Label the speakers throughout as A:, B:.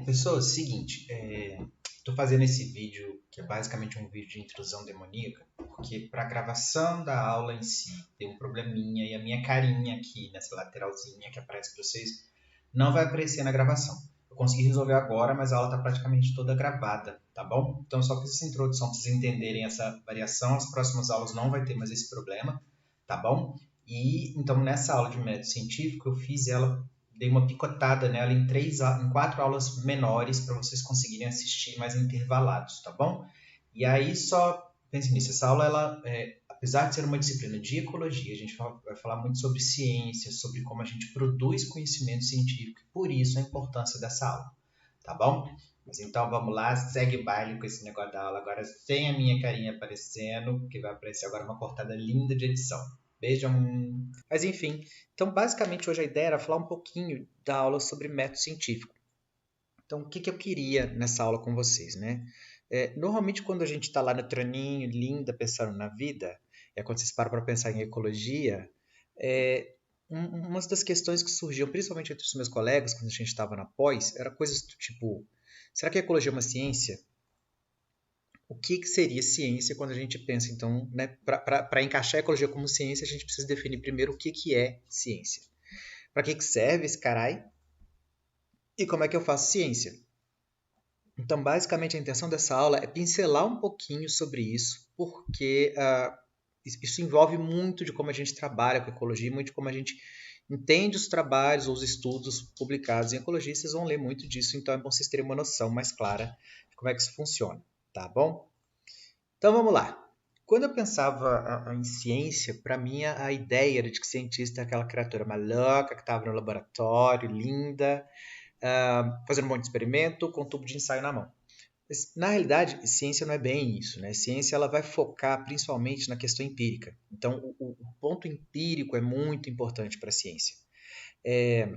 A: Pessoal, é o seguinte, tô fazendo esse vídeo, que é basicamente um vídeo de intrusão demoníaca, porque para a gravação da aula em si tem um probleminha e a minha carinha aqui nessa lateralzinha que aparece para vocês não vai aparecer na gravação. Eu consegui resolver agora, mas a aula está praticamente toda gravada, tá bom? Então só fiz essa introdução para vocês entenderem essa variação. As próximas aulas não vai ter mais esse problema, tá bom? E então nessa aula de método científico eu fiz ela, dei uma picotada nela em 4 aulas menores para vocês conseguirem assistir mais intervalados, tá bom? E aí só pense nisso, essa aula apesar de ser uma disciplina de ecologia, a gente vai falar muito sobre ciência, sobre como a gente produz conhecimento científico, por isso a importância dessa aula, tá bom? Mas então vamos lá, segue baile com esse negócio da aula agora sem a minha carinha aparecendo, que vai aparecer agora uma cortada linda de edição. Beijão! Mas enfim, então basicamente hoje a ideia era falar um pouquinho da aula sobre método científico. Então o que eu queria nessa aula com vocês, né? Normalmente quando a gente está lá no troninho, linda, pensando na vida, quando vocês param para pensar em ecologia, é, uma das questões que surgiam, principalmente entre os meus colegas, quando a gente estava na pós, era coisas do tipo, será que a ecologia é uma ciência? O que seria ciência quando a gente pensa, então, né, para encaixar a ecologia como ciência, a gente precisa definir primeiro o que é ciência. Para que serve esse carai? E como é que eu faço ciência? Então, basicamente, a intenção dessa aula é pincelar um pouquinho sobre isso, porque isso envolve muito de como a gente trabalha com ecologia, muito de como a gente entende os trabalhos ou os estudos publicados em ecologia. Vocês vão ler muito disso, então é bom vocês terem uma noção mais clara de como é que isso funciona, tá bom? Então, vamos lá. Quando eu pensava em ciência, para mim a ideia era de que cientista é aquela criatura maluca que estava no laboratório, linda, fazendo um monte de experimento com um tubo de ensaio na mão. Mas, na realidade, ciência não é bem isso, né? Ciência ela vai focar principalmente na questão empírica. Então, o ponto empírico é muito importante para a ciência. É,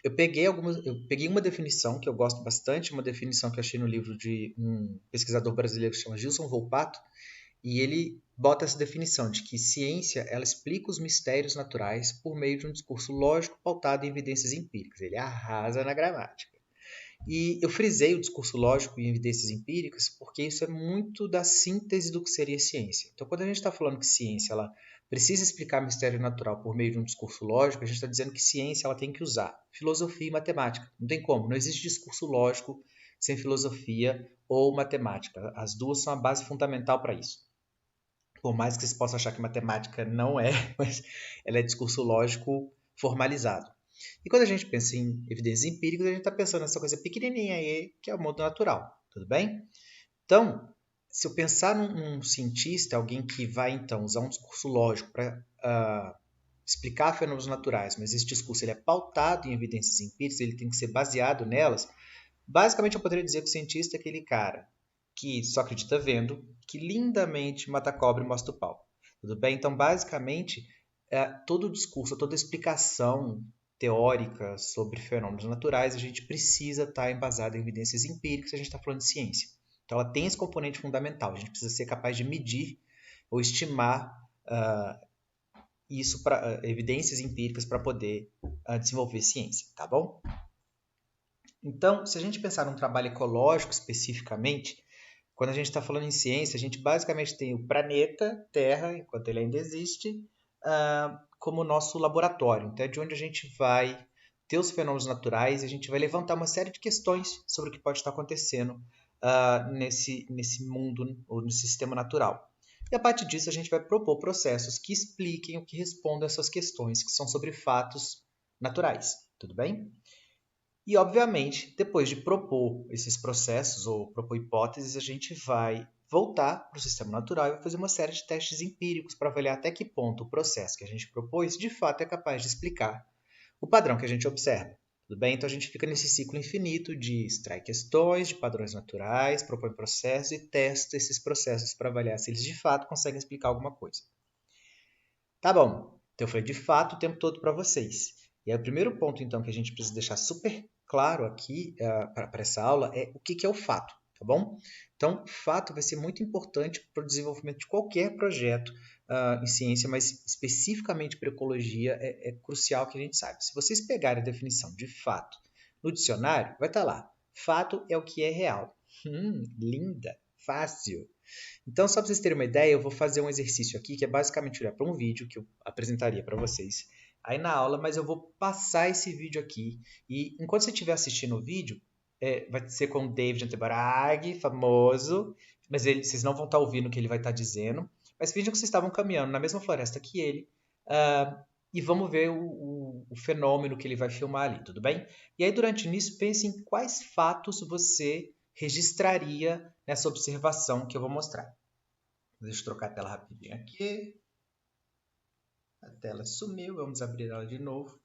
A: eu peguei uma definição que eu gosto bastante, uma definição que eu achei no livro de um pesquisador brasileiro que se chama Gilson Volpato, e ele bota essa definição de que ciência ela explica os mistérios naturais por meio de um discurso lógico pautado em evidências empíricas. Ele arrasa na gramática. E eu frisei o discurso lógico e evidências empíricas porque isso é muito da síntese do que seria ciência. Então, quando a gente está falando que ciência ela precisa explicar mistério natural por meio de um discurso lógico, a gente está dizendo que ciência ela tem que usar filosofia e matemática. Não tem como, não existe discurso lógico sem filosofia ou matemática. As duas são a base fundamental para isso. Por mais que vocês possam achar que matemática não é, mas ela é discurso lógico formalizado. E quando a gente pensa em evidências empíricas, a gente está pensando nessa coisa pequenininha aí, que é o mundo natural, tudo bem? Então, se eu pensar num cientista, alguém que vai então usar um discurso lógico para explicar fenômenos naturais, mas esse discurso ele é pautado em evidências empíricas, ele tem que ser baseado nelas. Basicamente, eu poderia dizer que o cientista é aquele cara que só acredita vendo, que lindamente mata a cobra e mostra o pau. Tudo bem? Então, basicamente, todo o discurso, toda a explicação teórica sobre fenômenos naturais, a gente precisa estar embasada em evidências empíricas se a gente está falando de ciência. Então, ela tem esse componente fundamental. A gente precisa ser capaz de medir ou estimar isso para evidências empíricas para poder desenvolver ciência, tá bom? Então, se a gente pensar num trabalho ecológico especificamente, quando a gente está falando em ciência, a gente basicamente tem o planeta Terra, enquanto ele ainda existe, como nosso laboratório. Então, é de onde a gente vai ter os fenômenos naturais e a gente vai levantar uma série de questões sobre o que pode estar acontecendo nesse mundo ou nesse sistema natural. E a partir disso, a gente vai propor processos que expliquem ou que respondam essas questões que são sobre fatos naturais. Tudo bem? E, obviamente, depois de propor esses processos ou propor hipóteses, a gente vai voltar para o sistema natural e vai fazer uma série de testes empíricos para avaliar até que ponto o processo que a gente propôs de fato é capaz de explicar o padrão que a gente observa. Tudo bem? Então a gente fica nesse ciclo infinito de extrai questões, de padrões naturais, propõe processos e testa esses processos para avaliar se eles de fato conseguem explicar alguma coisa. Tá bom. Então foi de fato o tempo todo para vocês. E aí, o primeiro ponto, então, que a gente precisa deixar super claro aqui para essa aula é o que é o fato, tá bom? Então, fato vai ser muito importante para o desenvolvimento de qualquer projeto em ciência, mas especificamente para ecologia é crucial que a gente saiba. Se vocês pegarem a definição de fato No dicionário, vai estar lá. Fato é o que é real. Linda, fácil. Então, só para vocês terem uma ideia, eu vou fazer um exercício aqui que é basicamente olhar para um vídeo que eu apresentaria para vocês aí na aula, mas eu vou passar esse vídeo aqui. E enquanto você estiver assistindo o vídeo, vai ser com o David Antebarag, famoso, mas vocês não vão estar ouvindo o que ele vai estar dizendo. Mas finjam que vocês estavam caminhando na mesma floresta que ele, e vamos ver o fenômeno que ele vai filmar ali, tudo bem? E aí, durante isso, pense em quais fatos você registraria nessa observação que eu vou mostrar. Deixa eu trocar a tela rapidinho aqui. A tela sumiu, vamos abrir ela de novo.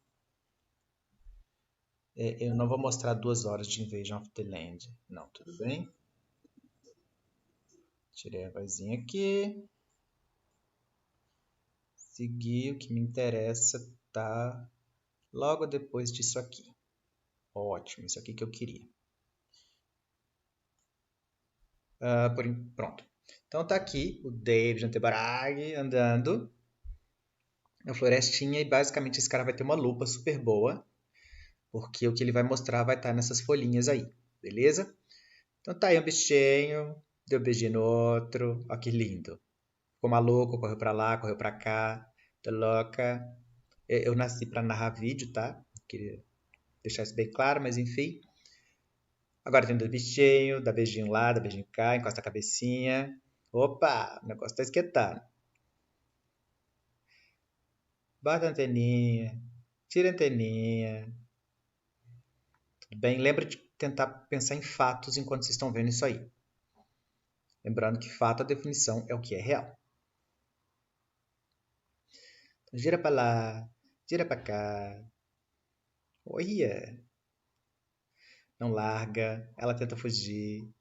A: Eu não vou mostrar 2 horas de Invasion of the Land. Não, tudo bem. Tirei a vozinha aqui. Seguir, o que me interessa tá logo depois disso aqui. Ótimo, isso aqui que eu queria. Pronto. Então tá aqui o David Antebarag andando na florestinha e basicamente esse cara vai ter uma lupa super boa, porque o que ele vai mostrar vai estar nessas folhinhas aí, beleza? Então tá aí um bichinho, deu um beijinho no outro, ó que lindo. Ficou maluco, correu pra lá, correu pra cá, tô louca. Eu nasci pra narrar vídeo, tá? Queria deixar isso bem claro, mas enfim. Agora tem do bichinho, dá beijinho lá, dá beijinho cá, encosta a cabecinha. Opa, o negócio tá esquentando. Bota a anteninha, tira a anteninha. Tudo bem? Lembra de tentar pensar em fatos enquanto vocês estão vendo isso aí. Lembrando que fato, a definição, é o que é real. Então, gira pra lá, gira pra cá. Olha! Não larga, ela tenta fugir.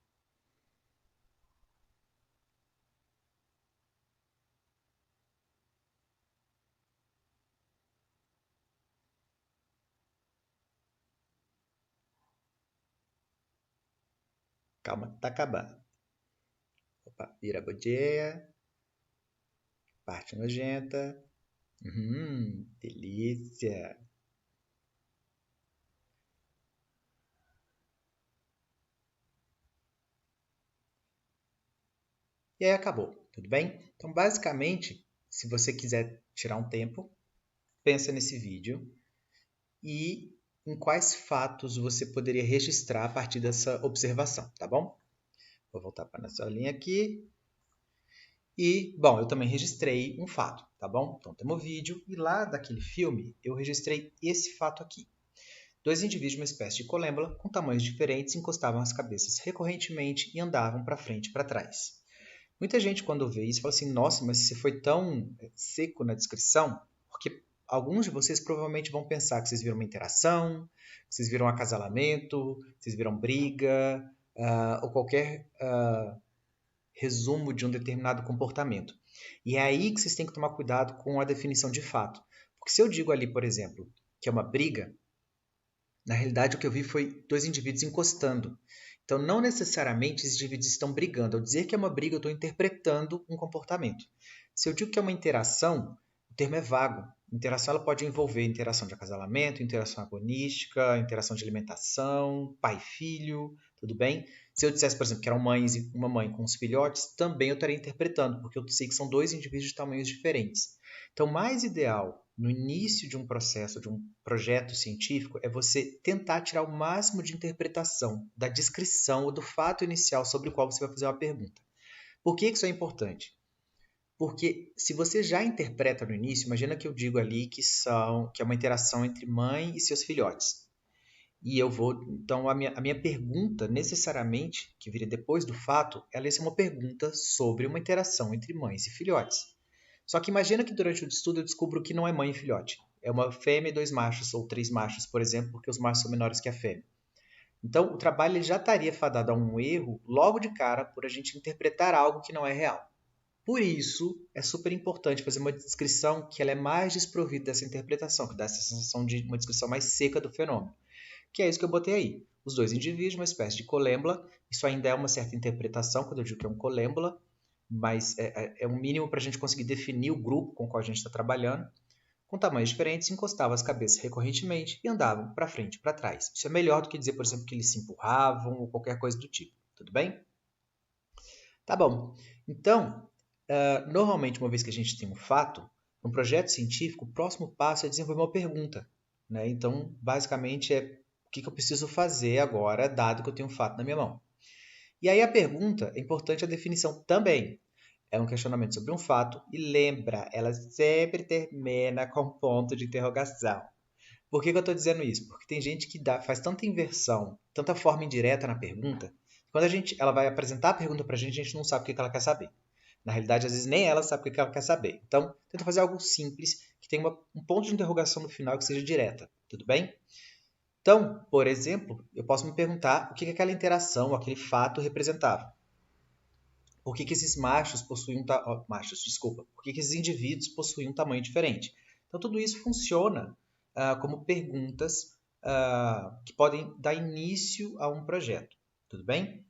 A: Calma, tá acabando. Opa, vira a bodeia. Parte nojenta. Delícia. E aí acabou, tudo bem? Então, basicamente, se você quiser tirar um tempo, pensa nesse vídeo e em quais fatos você poderia registrar a partir dessa observação, tá bom? Vou voltar para a nossa linha aqui. E, bom, eu também registrei um fato, tá bom? Então, temos o vídeo e lá daquele filme eu registrei esse fato aqui. 2 indivíduos de uma espécie de colêmbala, com tamanhos diferentes, encostavam as cabeças recorrentemente e andavam para frente e para trás. Muita gente, quando vê isso, fala assim, nossa, mas você foi tão seco na descrição, porque alguns de vocês provavelmente vão pensar que vocês viram uma interação, que vocês viram um acasalamento, que vocês viram briga, ou qualquer resumo de um determinado comportamento. E é aí que vocês têm que tomar cuidado com a definição de fato. Porque se eu digo ali, por exemplo, que é uma briga, na realidade o que eu vi foi 2 indivíduos encostando. Então, não necessariamente esses indivíduos estão brigando. Ao dizer que é uma briga, eu estou interpretando um comportamento. Se eu digo que é uma interação, o termo é vago. Interação ela pode envolver interação de acasalamento, interação agonística, interação de alimentação, pai e filho, tudo bem? Se eu dissesse, por exemplo, que eram uma mãe com os filhotes, também eu estaria interpretando, porque eu sei que são 2 indivíduos de tamanhos diferentes. Então, mais ideal no início de um processo, de um projeto científico, é você tentar tirar o máximo de interpretação da descrição ou do fato inicial sobre o qual você vai fazer uma pergunta. Por que isso é importante? Porque se você já interpreta no início, imagina que eu digo ali que é uma interação entre mãe e seus filhotes. E eu vou, então a minha pergunta, necessariamente, que viria depois do fato, ela ia ser uma pergunta sobre uma interação entre mães e filhotes. Só que imagina que durante o estudo eu descubro que não é mãe e filhote. É uma fêmea e 2 machos, ou 3 machos, por exemplo, porque os machos são menores que a fêmea. Então, o trabalho já estaria fadado a um erro logo de cara por a gente interpretar algo que não é real. Por isso, é super importante fazer uma descrição que ela é mais desprovida dessa interpretação, que dá essa sensação de uma descrição mais seca do fenômeno. Que é isso que eu botei aí. Os 2 indivíduos, uma espécie de colêmbula. Isso ainda é uma certa interpretação quando eu digo que é um colêmbula, mas é um mínimo para a gente conseguir definir o grupo com o qual a gente está trabalhando, com tamanhos diferentes, encostavam as cabeças recorrentemente e andavam para frente e para trás. Isso é melhor do que dizer, por exemplo, que eles se empurravam ou qualquer coisa do tipo. Tudo bem? Tá bom. Então, normalmente, uma vez que a gente tem um fato, um projeto científico, o próximo passo é desenvolver uma pergunta, né? Então, basicamente, o que eu preciso fazer agora, dado que eu tenho um fato na minha mão. E aí a pergunta, é importante a definição também. É um questionamento sobre um fato e lembra, ela sempre termina com ponto de interrogação. Por que eu estou dizendo isso? Porque tem gente que faz tanta inversão, tanta forma indireta na pergunta, quando ela vai apresentar a pergunta para a gente não sabe o que ela quer saber. Na realidade, às vezes nem ela sabe o que ela quer saber. Então, tenta fazer algo simples, que tenha um ponto de interrogação no final que seja direta. Tudo bem? Então, por exemplo, eu posso me perguntar o que aquela interação, aquele fato representava. Por que esses por que esses indivíduos possuíam um tamanho diferente? Então, tudo isso funciona como perguntas que podem dar início a um projeto. Tudo bem?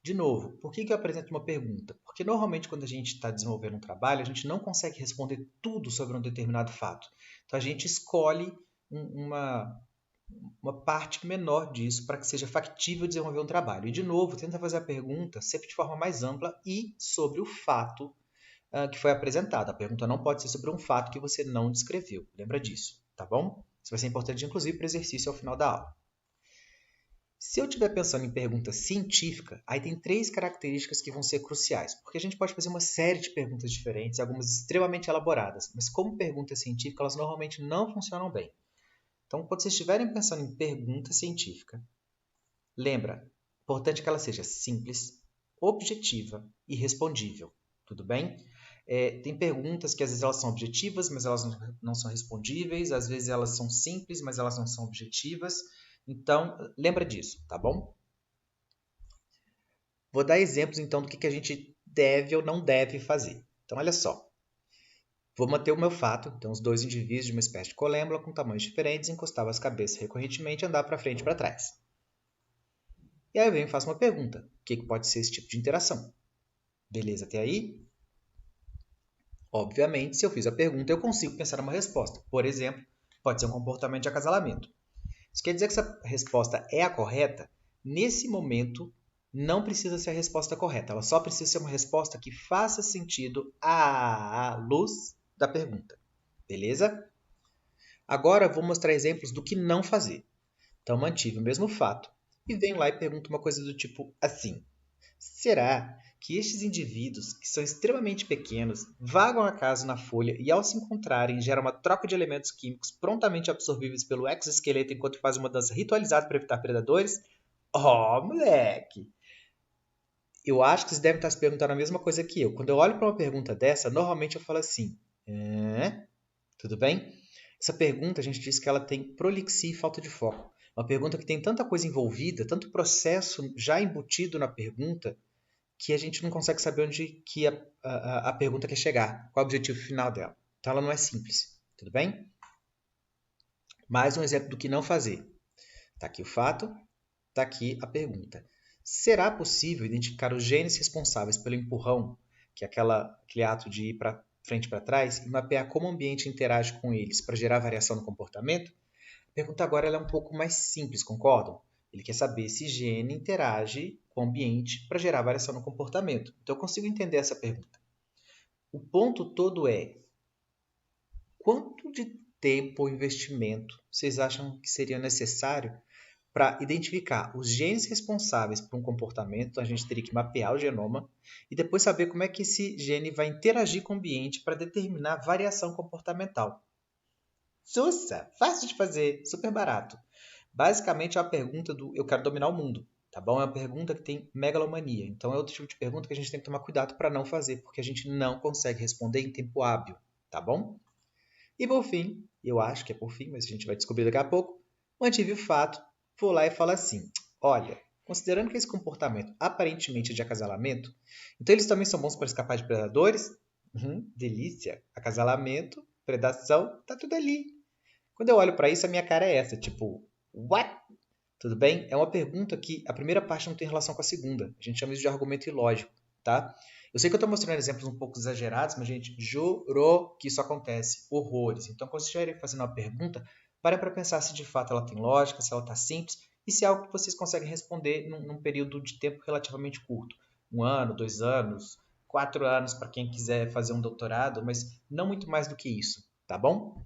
A: De novo, por que eu apresento uma pergunta? Porque normalmente quando a gente está desenvolvendo um trabalho, a gente não consegue responder tudo sobre um determinado fato. Então, a gente escolhe uma parte menor disso para que seja factível desenvolver um trabalho. E, de novo, tenta fazer a pergunta sempre de forma mais ampla e sobre o fato que foi apresentado. A pergunta não pode ser sobre um fato que você não descreveu. Lembra disso, tá bom? Isso vai ser importante, inclusive, para o exercício ao final da aula. Se eu estiver pensando em pergunta científica, aí tem 3 características que vão ser cruciais, porque a gente pode fazer uma série de perguntas diferentes, algumas extremamente elaboradas, mas como pergunta científica, elas normalmente não funcionam bem. Então, quando vocês estiverem pensando em pergunta científica, lembra, importante que ela seja simples, objetiva e respondível. Tudo bem? Tem perguntas que às vezes elas são objetivas, mas elas não são respondíveis. Às vezes elas são simples, mas elas não são objetivas. Então, lembra disso, tá bom? Vou dar exemplos então do que a gente deve ou não deve fazer. Então, olha só. Vou manter o meu fato, então os 2 indivíduos de uma espécie de colêmbula com tamanhos diferentes encostavam as cabeças recorrentemente e andavam para frente e para trás. E aí eu venho e faço uma pergunta. O que pode ser esse tipo de interação? Beleza até aí? Obviamente, se eu fiz a pergunta, eu consigo pensar numa resposta. Por exemplo, pode ser um comportamento de acasalamento. Isso quer dizer que essa resposta é a correta? Nesse momento, não precisa ser a resposta correta. Ela só precisa ser uma resposta que faça sentido à luz da pergunta. Beleza? Agora vou mostrar exemplos do que não fazer. Então, mantive o mesmo fato e venho lá e pergunto uma coisa do tipo assim: será que estes indivíduos, que são extremamente pequenos, vagam acaso na folha e, ao se encontrarem, geram uma troca de elementos químicos prontamente absorvíveis pelo exoesqueleto enquanto fazem uma dança ritualizada para evitar predadores? Oh, moleque! Eu acho que vocês devem estar se perguntando a mesma coisa que eu. Quando eu olho para uma pergunta dessa, normalmente eu falo assim: tudo bem? Essa pergunta, a gente diz que ela tem prolixia e falta de foco. Uma pergunta que tem tanta coisa envolvida, tanto processo já embutido na pergunta, que a gente não consegue saber onde que a pergunta quer chegar, qual é o objetivo final dela. Então ela não é simples, tudo bem? Mais um exemplo do que não fazer. Está aqui o fato, está aqui a pergunta. Será possível identificar os genes responsáveis pelo empurrão, que é aquele ato de ir para frente e para trás, e mapear como o ambiente interage com eles para gerar variação no comportamento? A pergunta agora ela é um pouco mais simples, concordam? Ele quer saber se gene interage com o ambiente para gerar variação no comportamento. Então eu consigo entender essa pergunta. O ponto todo é: quanto de tempo ou investimento vocês acham que seria necessário para identificar os genes responsáveis por um comportamento? Então a gente teria que mapear o genoma e depois saber como é que esse gene vai interagir com o ambiente para determinar a variação comportamental. Sussa! Fácil de fazer, super barato. Basicamente é uma pergunta do eu quero dominar o mundo, tá bom? É uma pergunta que tem megalomania. Então é outro tipo de pergunta que a gente tem que tomar cuidado para não fazer, porque a gente não consegue responder em tempo hábil, tá bom? E por fim, eu acho que é por fim, mas a gente vai descobrir daqui a pouco, mantive o fato, vou lá e falo assim: olha, considerando que esse comportamento aparentemente é de acasalamento, então eles também são bons para escapar de predadores? Delícia! Acasalamento, predação, tá tudo ali. Quando eu olho para isso, a minha cara é essa, tipo, what? Tudo bem? É uma pergunta que a primeira parte não tem relação com a segunda. A gente chama isso de argumento ilógico. tá? Eu sei que eu estou mostrando exemplos um pouco exagerados, mas, gente, jurou que isso acontece. Horrores. Então, quando vocês estiverem fazendo uma pergunta, para pensar se de fato ela tem lógica, se ela está simples e se é algo que vocês conseguem responder num período de tempo relativamente curto. 1 ano, 2 anos, 4 anos para quem quiser fazer um doutorado, mas não muito mais do que isso, tá bom?